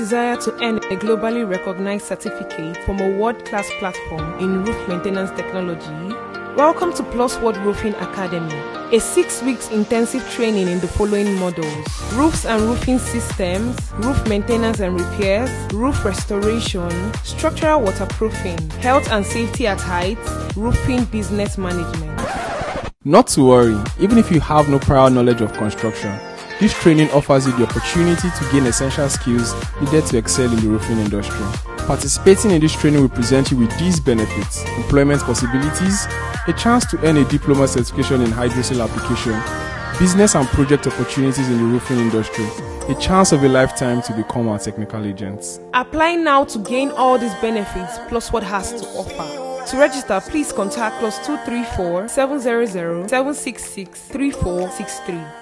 desire to earn a globally recognized certificate from a world-class platform in roof maintenance technology? Welcome to Plusworld Roofing Academy, a 6 weeks intensive training in the following modules: roofs and roofing systems, roof maintenance and repairs, roof restoration, structural waterproofing, health and safety at height, roofing business management. Not to worry, even if you have no prior knowledge of construction, this training offers you the opportunity to gain essential skills needed to excel in the roofing industry. Participating in this training will present you with these benefits: employment possibilities, a chance to earn a diploma certification in hydrosil application, business and project opportunities in the roofing industry, a chance of a lifetime to become our technical agents. Apply now to gain all these benefits plus what has to offer. To register, please contact +234 700 766 3463.